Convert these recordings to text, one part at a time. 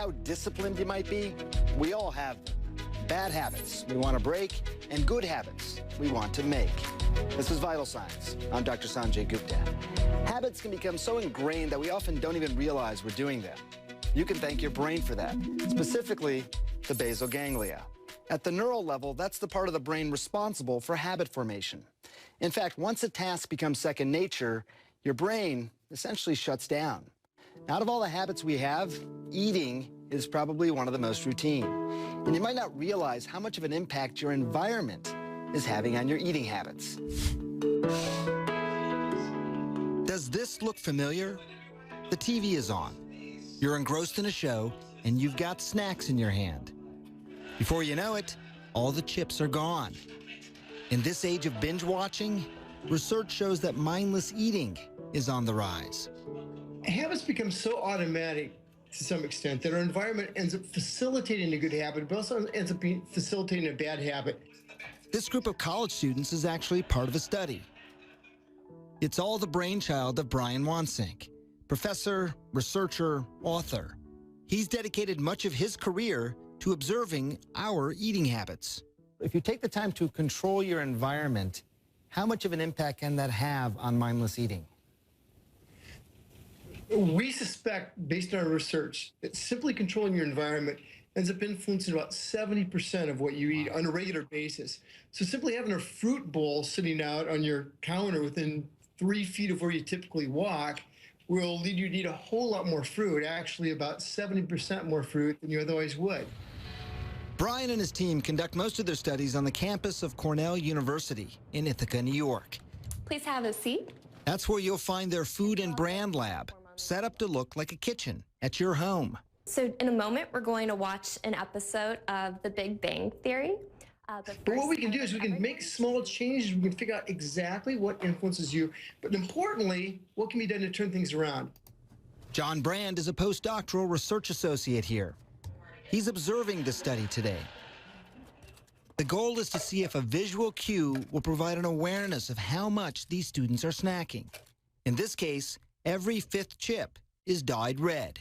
how disciplined you might be, we all have them. Bad habits we want to break, and good habits we want to make. This is Vital Signs. I'm Dr. Sanjay Gupta. Habits can become so ingrained that we often don't even realize we're doing them. You can thank your brain for that, specifically the basal ganglia. At the neural level, that's the part of the brain responsible for habit formation. In fact, once a task becomes second nature, your brain essentially shuts down. Out of all the habits we have, eating is probably one of the most routine. And you might not realize how much of an impact your environment is having on your eating habits. Does this look familiar? The TV is on. You're engrossed in a show, and you've got snacks in your hand. Before you know it, all the chips are gone. In this age of binge watching, research shows that mindless eating is on the rise. Habits become so automatic to some extent that our environment ends up facilitating a good habit, but also ends up facilitating a bad habit. This group of college students is actually part of a study. It's all the brainchild of Brian Wansink, professor, researcher, author. He's dedicated much of his career to observing our eating habits. If you take the time to control your environment, how much of an impact can that have on mindless eating? We suspect, based on our research, that simply controlling your environment ends up influencing about 70% of what you eat on a regular basis. So simply having a fruit bowl sitting out on your counter within 3 feet of where you typically walk will lead you to eat a whole lot more fruit, actually about 70% more fruit than you otherwise would. Brian and his team conduct most of their studies on the campus of Cornell University in Ithaca, New York. Please have a seat. That's where you'll find their food and brand lab, set up to look like a kitchen at your home. So in a moment, we're going to watch an episode of The Big Bang Theory. But what we can do is we can make small changes. We can figure out exactly what influences you. But importantly, what can be done to turn things around? John Brand is a postdoctoral research associate here. He's observing the study today. The goal is to see if a visual cue will provide an awareness of how much these students are snacking. In this case, every 5th chip is dyed red.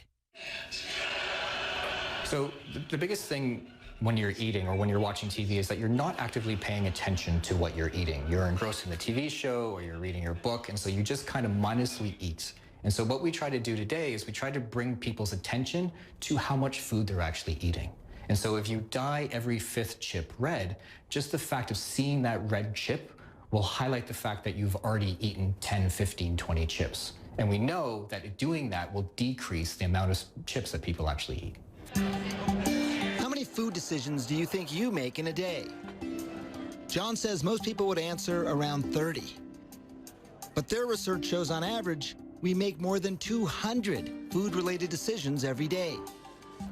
So the biggest thing when you're eating or when you're watching TV is that you're not actively paying attention to what you're eating. You're engrossed in the TV show or you're reading your book, and so you just kind of mindlessly eat. And so what we try to do today is we try to bring people's attention to how much food they're actually eating. And so if you dye every 5th chip red, just the fact of seeing that red chip will highlight the fact that you've already eaten 10, 15, 20 chips. And we know that doing that will decrease the amount of chips that people actually eat. How many food decisions do you think you make in a day? John says most people would answer around 30. But their research shows on average, we make more than 200 food-related decisions every day.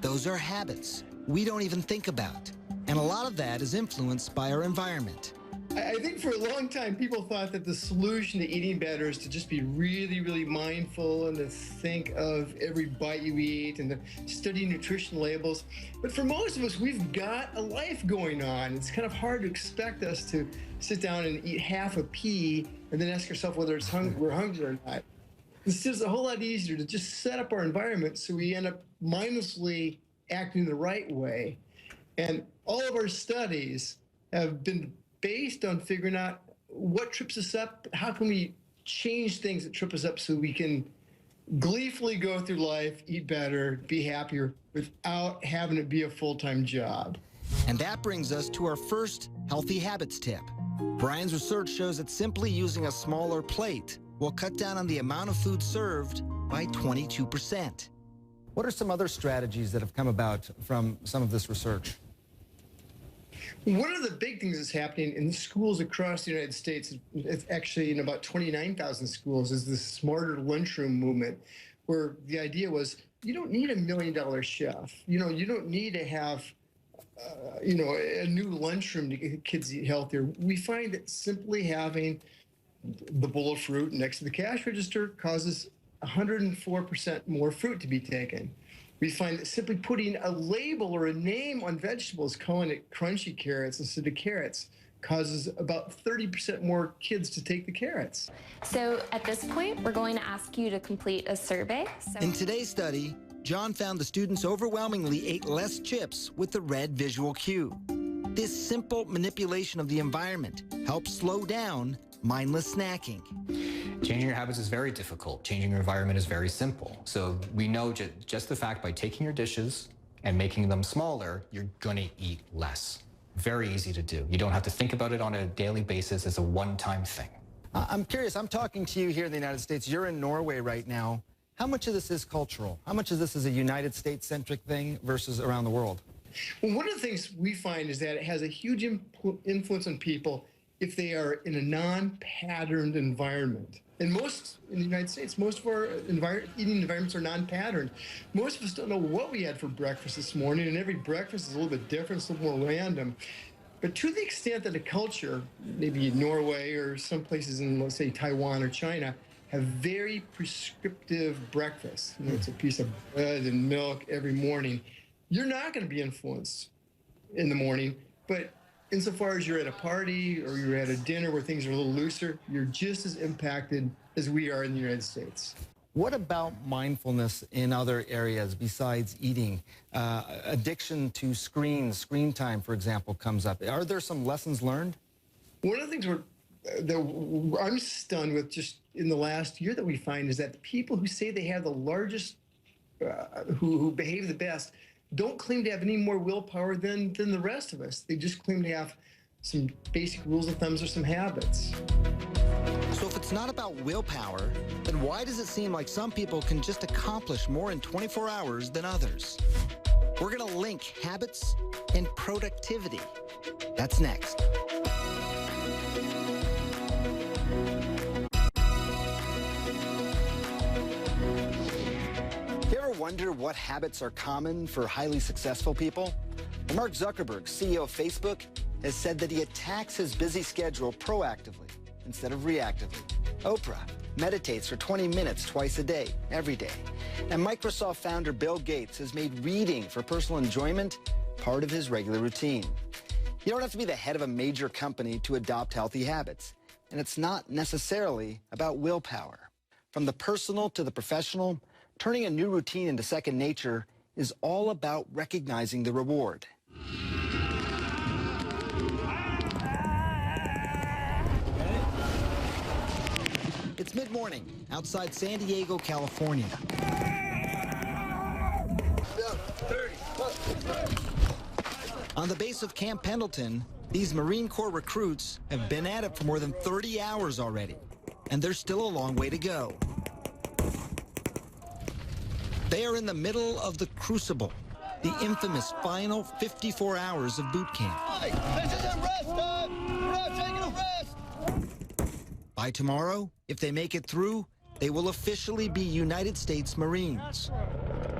Those are habits we don't even think about. And a lot of that is influenced by our environment. I think for a long time, people thought that the solution to eating better is to just be really, really mindful and to think of every bite you eat and to study nutrition labels. But for most of us, we've got a life going on. It's kind of hard to expect us to sit down and eat half a pea and then ask ourselves whether we're hungry or not. It's just a whole lot easier to just set up our environment so we end up mindlessly acting the right way. And all of our studies have been based on figuring out what trips us up, how can we change things that trip us up so we can gleefully go through life, eat better, be happier without having it be a full-time job. And that brings us to our first healthy habits tip. Brian's research shows that simply using a smaller plate will cut down on the amount of food served by 22%. What are some other strategies that have come about from some of this research? One of the big things that's happening in schools across the United States, it's actually in about 29,000 schools, is this smarter lunchroom movement, where the idea was you don't need $1 million chef. You don't need to have a new lunchroom to get kids eat healthier. We find that simply having the bowl of fruit next to the cash register causes 104% more fruit to be taken. We find that simply putting a label or a name on vegetables, calling it crunchy carrots instead of carrots, causes about 30% more kids to take the carrots. So at this point, we're going to ask you to complete a survey. In today's study, John found the students overwhelmingly ate less chips with the red visual cue. This simple manipulation of the environment helps slow down mindless snacking. Changing your habits is very difficult. Changing your environment is very simple. So we know just the fact by taking your dishes and making them smaller, you're gonna eat less. Very easy to do. You don't have to think about it on a daily basis. It's a one-time thing. I'm curious, I'm talking to you here in the United States. You're in Norway right now. How much of this is cultural? How much of this is a United States-centric thing versus around the world? Well, one of the things we find is that it has a huge influence on people if they are in a non-patterned environment. And in the United States, most of our eating environments are non-patterned. Most of us don't know what we had for breakfast this morning, and every breakfast is a little bit different, it's a little more random. But to the extent that a culture, maybe Norway or some places in, let's say, Taiwan or China, have very prescriptive breakfasts. You know, it's a piece of bread and milk every morning. You're not going to be influenced in the morning, but insofar as you're at a party or you're at a dinner where things are a little looser, you're just as impacted as we are in the United States. What about mindfulness in other areas besides eating? Addiction to screen time, for example, comes up. Are there some lessons learned? One of the things that I'm stunned with just in the last year that we find is that the people who say they have the largest, who behave the best, don't claim to have any more willpower than the rest of us. They just claim to have some basic rules of thumbs or some habits. So if it's not about willpower, then why does it seem like some people can just accomplish more in 24 hours than others? We're going to link habits and productivity. That's next. Wonder what habits are common for highly successful people? Well, Mark Zuckerberg, CEO of Facebook, has said that he attacks his busy schedule proactively instead of reactively. Oprah meditates for 20 minutes twice a day, every day. And Microsoft founder Bill Gates has made reading for personal enjoyment part of his regular routine. You don't have to be the head of a major company to adopt healthy habits. And it's not necessarily about willpower. From the personal to the professional, turning a new routine into second nature is all about recognizing the reward. It's mid-morning outside San Diego, California. On the base of Camp Pendleton, these Marine Corps recruits have been at it for more than 30 hours already, and there's still a long way to go. They are in the middle of the crucible, the infamous final 54 hours of boot camp. This isn't rest time! We're not taking a rest! By tomorrow, if they make it through, they will officially be United States Marines.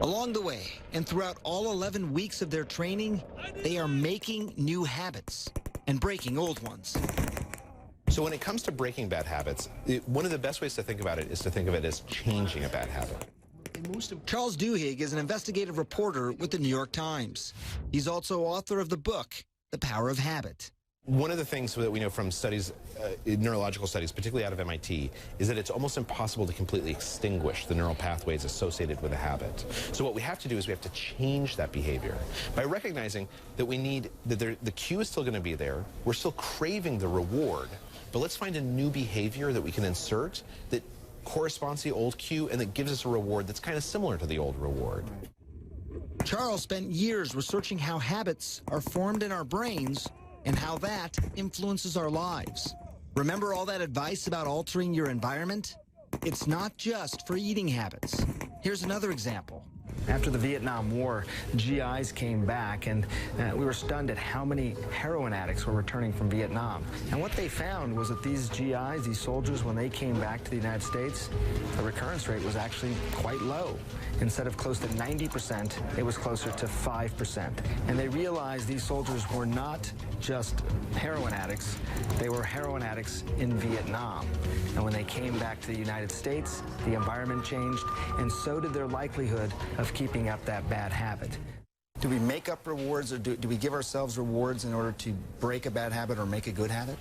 Along the way, and throughout all 11 weeks of their training, they are making new habits and breaking old ones. So when it comes to breaking bad habits, one of the best ways to think about it is to think of it as changing a bad habit. Charles Duhigg is an investigative reporter with the New York Times. He's also author of the book, The Power of Habit. One of the things that we know from studies, neurological studies, particularly out of MIT, is that it's almost impossible to completely extinguish the neural pathways associated with a habit. So what we have to do is we have to change that behavior by recognizing that the cue is still going to be there, we're still craving the reward, but let's find a new behavior that we can insert that corresponds to the old cue and that gives us a reward that's kind of similar to the old reward. Charles spent years researching how habits are formed in our brains and how that influences our lives. Remember all that advice about altering your environment? It's not just for eating habits. Here's another example. After the Vietnam War, GIs came back, and we were stunned at how many heroin addicts were returning from Vietnam. And what they found was that these GIs, these soldiers, when they came back to the United States, the recurrence rate was actually quite low. Instead of close to 90%, it was closer to 5%. And they realized these soldiers were not just heroin addicts, they were heroin addicts in Vietnam. And when they came back to the United States, the environment changed, and so did their likelihood of keeping up that bad habit. Do we make up rewards, or do we give ourselves rewards in order to break a bad habit or make a good habit?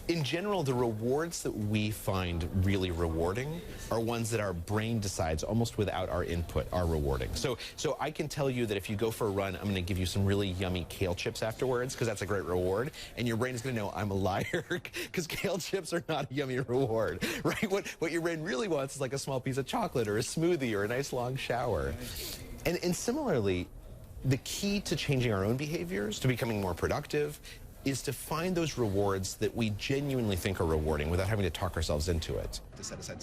In general, the rewards that we find really rewarding are ones that our brain decides almost without our input are rewarding. So I can tell you that if you go for a run, I'm going to give you some really yummy kale chips afterwards because that's a great reward. And your brain is going to know I'm a liar because kale chips are not a yummy reward, right? What your brain really wants is like a small piece of chocolate or a smoothie or a nice long shower. And similarly, the key to changing our own behaviors, to becoming more productive, is to find those rewards that we genuinely think are rewarding without having to talk ourselves into it.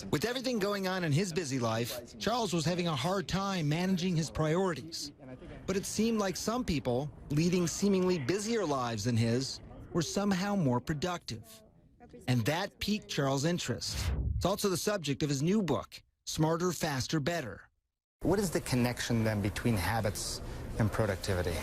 With everything going on in his busy life, Charles was having a hard time managing his priorities. But it seemed like some people, leading seemingly busier lives than his, were somehow more productive. And that piqued Charles' interest. It's also the subject of his new book, Smarter, Faster, Better. What is the connection then between habits and productivity?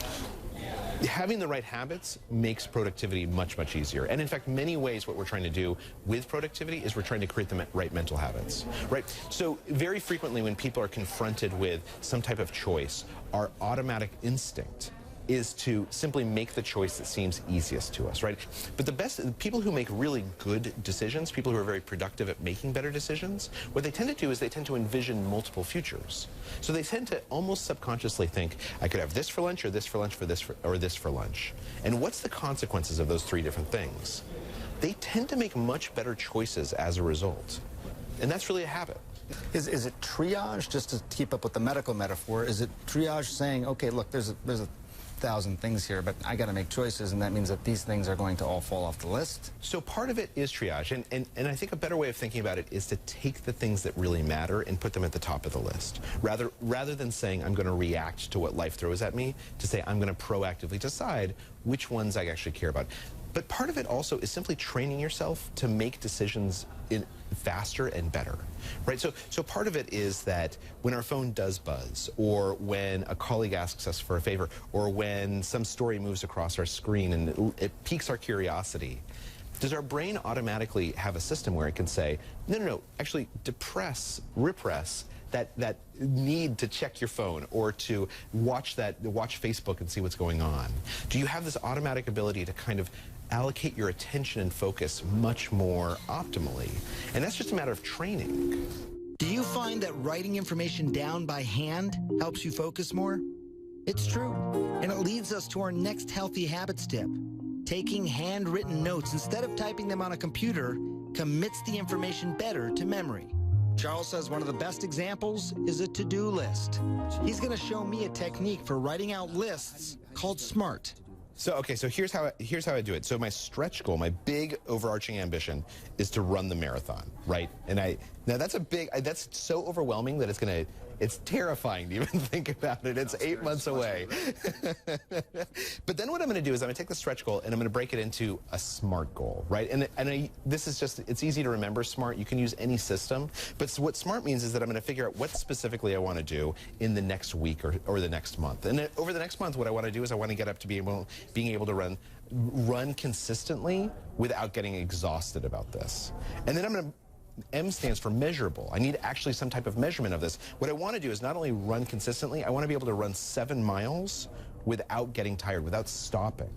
Having the right habits makes productivity much, much easier. And in fact, many ways what we're trying to do with productivity is we're trying to create the right mental habits, right? So very frequently when people are confronted with some type of choice, our automatic instinct is to simply make the choice that seems easiest to us, right? But the best, people who make really good decisions, people who are very productive at making better decisions, what they tend to do is they tend to envision multiple futures. So they tend to almost subconsciously think, I could have this for lunch, or this for lunch, or this for lunch. And what's the consequences of those three different things? They tend to make much better choices as a result. And that's really a habit. Is it triage, just to keep up with the medical metaphor, is it triage saying, okay, look, there's a 1,000 things here, but I got to make choices, and that means that these things are going to all fall off the list? So part of it is triage, and I think a better way of thinking about it is to take the things that really matter and put them at the top of the list. Rather than saying I'm going to react to what life throws at me, to say I'm going to proactively decide which ones I actually care about. But part of it also is simply training yourself to make decisions faster and better, right? So part of it is that when our phone does buzz, or when a colleague asks us for a favor, or when some story moves across our screen and it piques our curiosity, does our brain automatically have a system where it can say, no, actually repress that need to check your phone or to watch Facebook and see what's going on? Do you have this automatic ability to kind of allocate your attention and focus much more optimally? And that's just a matter of training. Do you find that writing information down by hand helps you focus more? It's true. And it leads us to our next healthy habits tip. Taking handwritten notes instead of typing them on a computer commits the information better to memory. Charles says one of the best examples is a to-do list. He's going to show me a technique for writing out lists called SMART. So here's how I do it. So my stretch goal, my big overarching ambition, is to run the marathon, right? And now that's so overwhelming that it's terrifying to even think about it. It's 8 months away. But then what I'm going to do is I'm going to take the stretch goal and I'm going to break it into a SMART goal, right? This is just, it's easy to remember SMART. You can use any system. But what SMART means is that I'm going to figure out what specifically I want to do in the next week or the next month. And then over the next month, what I want to do is I want to get up to being able to run consistently without getting exhausted about this. And then I'm going to M stands for measurable. I need actually some type of measurement of this. What I want to do is not only run consistently, I want to be able to run 7 miles without getting tired, without stopping.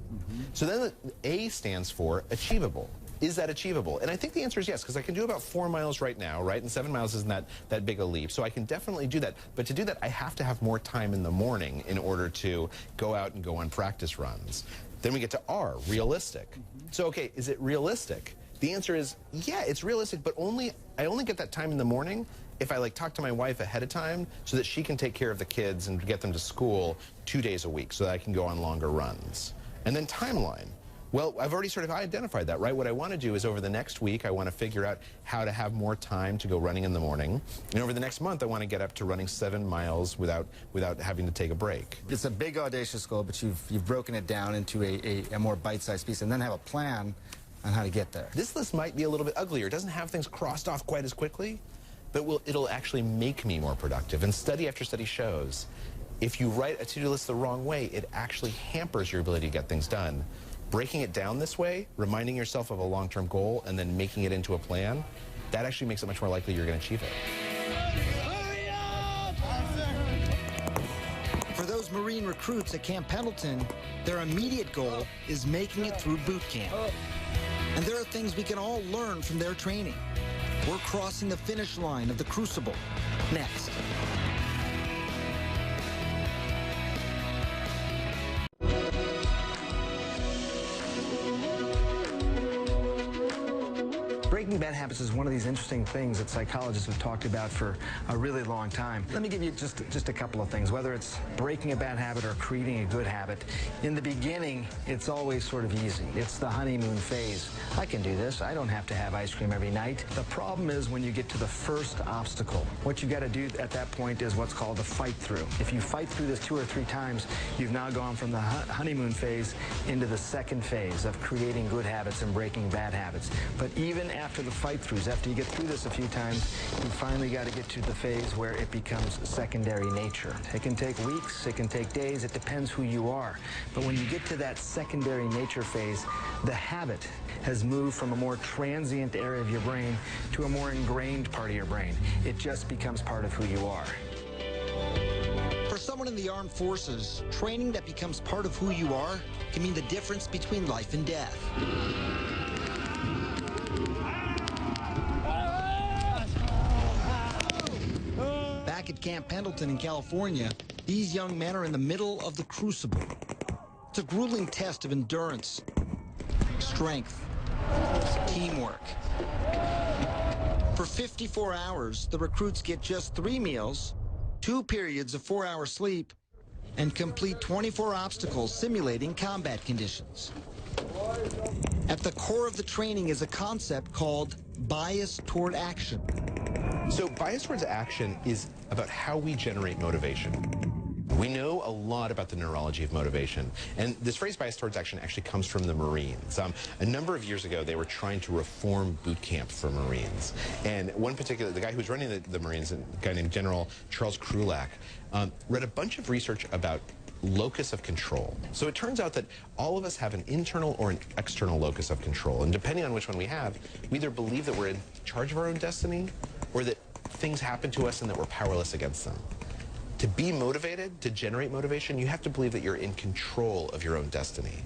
So then the A stands for achievable. Is that achievable? And I think the answer is yes, because I can do about 4 miles right now, right? And 7 miles isn't that big a leap. So I can definitely do that. But to do that, I have to have more time in the morning in order to go out and go on practice runs. Then we get to R, realistic. So, okay, is it realistic? The answer is, yeah, it's realistic, but I only get that time in the morning if I talk to my wife ahead of time so that she can take care of the kids and get them to school 2 days a week so that I can go on longer runs. And then timeline. Well, I've already sort of identified that, right? What I want to do is over the next week, I want to figure out how to have more time to go running in the morning. And over the next month, I want to get up to running 7 miles without having to take a break. It's a big, audacious goal, but you've broken it down into a more bite-sized piece and then have a plan on how to get there. This list might be a little bit uglier. It doesn't have things crossed off quite as quickly, but it'll actually make me more productive. And study after study shows, if you write a to-do list the wrong way, it actually hampers your ability to get things done. Breaking it down this way, reminding yourself of a long-term goal, and then making it into a plan, that actually makes it much more likely you're going to achieve it. Hurry up! For those Marine recruits at Camp Pendleton, their immediate goal is making it through boot camp. And there are things we can all learn from their training. We're crossing the finish line of the Crucible next. Breaking bad habits is one of these interesting things that psychologists have talked about for a really long time. Let me give you just a couple of things. Whether it's breaking a bad habit or creating a good habit, in the beginning, it's always sort of easy. It's the honeymoon phase. I can do this. I don't have to have ice cream every night. The problem is when you get to the first obstacle. What you got to do at that point is what's called a fight through. If you fight through this 2 or 3 times, you've now gone from the honeymoon phase into the second phase of creating good habits and breaking bad habits. But even after the fight-throughs, after you get through this a few times, you finally got to get to the phase where it becomes secondary nature. It can take weeks, it can take days, it depends who you are. But when you get to that secondary nature phase, the habit has moved from a more transient area of your brain to a more ingrained part of your brain. It just becomes part of who you are. For someone in the armed forces, training that becomes part of who you are can mean the difference between life and death. Back at Camp Pendleton in California, these young men are in the middle of the Crucible. It's a grueling test of endurance, strength, teamwork. For 54 hours, the recruits get just 3 meals, 2 periods of 4-hour sleep, and complete 24 obstacles simulating combat conditions. At the core of the training is a concept called bias toward action. So bias towards action is about how we generate motivation. We know a lot about the neurology of motivation, and this phrase bias towards action actually comes from the Marines. A number of years ago, they were trying to reform boot camp for Marines, and the guy who was running the Marines, a guy named General Charles Krulak, read a bunch of research about locus of control. So it turns out that all of us have an internal or an external locus of control, and depending on which one we have, we either believe that we're in charge of our own destiny or that things happen to us and that we're powerless against them. To be motivated, to generate motivation, you have to believe that you're in control of your own destiny.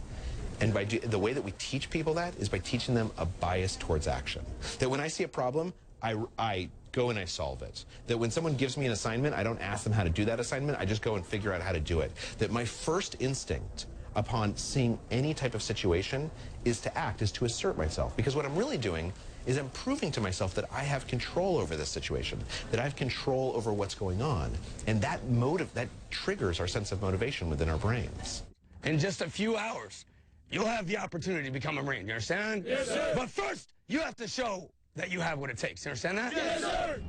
And the way that we teach people that is by teaching them a bias towards action. That when I see a problem, I go and I solve it. That when someone gives me an assignment, I don't ask them how to do that assignment, I just go and figure out how to do it. That my first instinct upon seeing any type of situation is to act, is to assert myself. Because what I'm really doing is I'm proving to myself that I have control over this situation, that I have control over what's going on. And that triggers our sense of motivation within our brains. In just a few hours, you'll have the opportunity to become a Marine. You understand? Yes, sir. But first, you have to show that you have what it takes. You understand that? Yes, sir.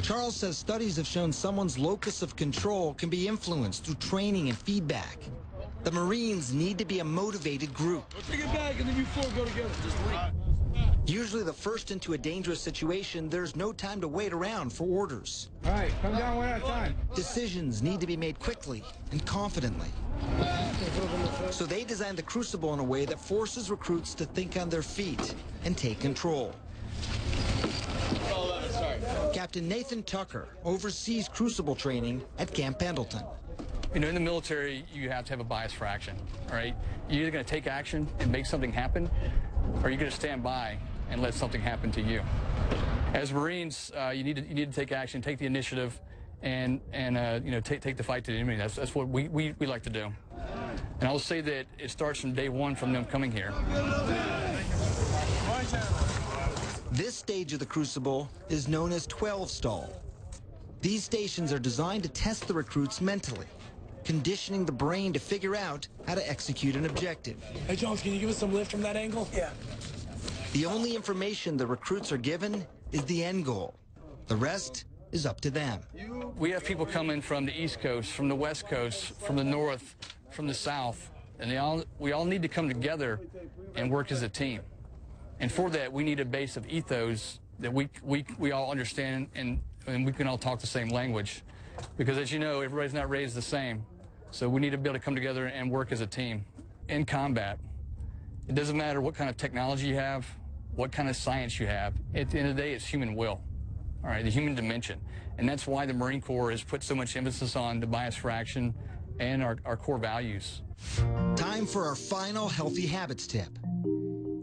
Charles says studies have shown someone's locus of control can be influenced through training and feedback. The Marines need to be a motivated group. We'll take it back and then you 4 go together. Just wait. Usually the first into a dangerous situation, there's no time to wait around for orders. All right, come down one at a time. Decisions need to be made quickly and confidently. So they designed the Crucible in a way that forces recruits to think on their feet and take control. Captain Nathan Tucker oversees Crucible training at Camp Pendleton. You know, in the military, you have to have a bias for action, all right? You're either going to take action and make something happen, or you're going to stand by and let something happen to you. As Marines, you need to take action, take the initiative, and you know, take the fight to the enemy. That's what we like to do. And I'll say that it starts from day 1 from them coming here. This stage of the Crucible is known as 12 stall. These stations are designed to test the recruits mentally, conditioning the brain to figure out how to execute an objective. Hey, Jones, can you give us some lift from that angle? Yeah. The only information the recruits are given is the end goal. The rest is up to them. We have people coming from the East Coast, from the West Coast, from the North, from the South, and we all need to come together and work as a team. And for that, we need a base of ethos that we all understand and we can all talk the same language. Because as you know, everybody's not raised the same. So we need to be able to come together and work as a team in combat. It doesn't matter what kind of technology you have, what kind of science you have. At the end of the day, it's human will, all right, the human dimension. And that's why the Marine Corps has put so much emphasis on the bias for action and our core values. Time for our final healthy habits tip.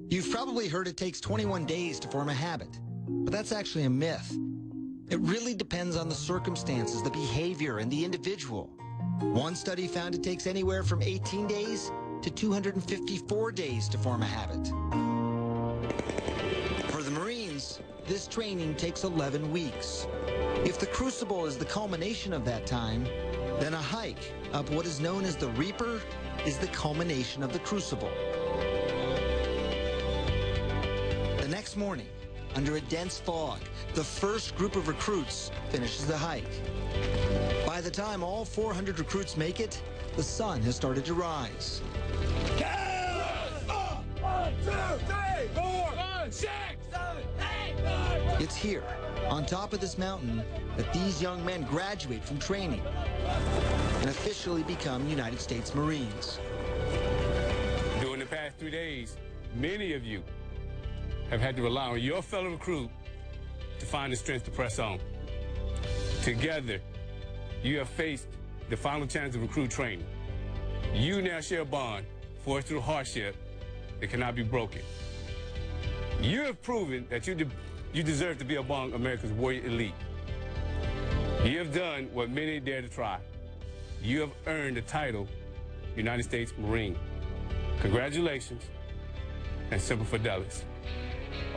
You've probably heard it takes 21 days to form a habit, but that's actually a myth. It really depends on the circumstances, the behavior, and the individual. One study found it takes anywhere from 18 days to 254 days to form a habit. For the Marines, this training takes 11 weeks. If the Crucible is the culmination of that time, then a hike up what is known as the Reaper is the culmination of the Crucible. The next morning, under a dense fog, the first group of recruits finishes the hike. By the time all 400 recruits make it, the sun has started to rise. 1, 2, 3, 4, 5, 6, 7, 8, 9. It's here, on top of this mountain, that these young men graduate from training and officially become United States Marines. During the past 3 days, many of you have had to rely on your fellow recruit to find the strength to press on. Together, you have faced the final challenge of recruit training. You now share a bond forged through hardship that cannot be broken. You have proven that you deserve to be among America's warrior elite. You have done what many dare to try. You have earned the title United States Marine. Congratulations, and Semper Fidelis.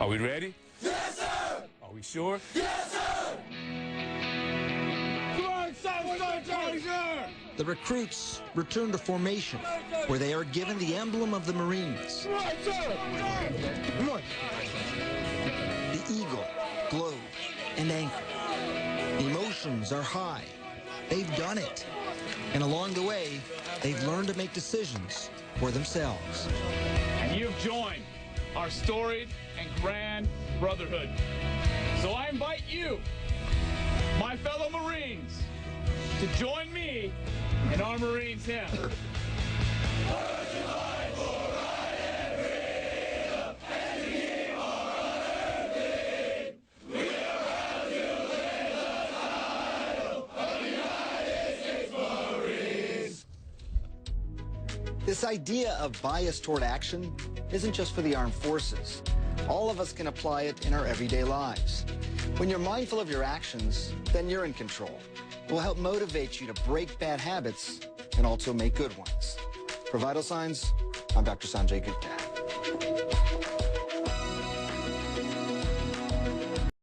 Are we ready? Yes, sir! Are we sure? Yes, sir! Come on, sir! The recruits return to formation, where they are given the emblem of the Marines. Come on, sir! Come on! The eagle, globe, and anchor. The emotions are high. They've done it. And along the way, they've learned to make decisions for themselves. And you've joined our storied and grand brotherhood. So I invite you, my fellow Marines, to join me in our Marines hymn. This idea of bias toward action isn't just for the armed forces. All of us can apply it in our everyday lives. When you're mindful of your actions, then you're in control. It will help motivate you to break bad habits and also make good ones. For Vital Signs, I'm Dr. Sanjay Gupta.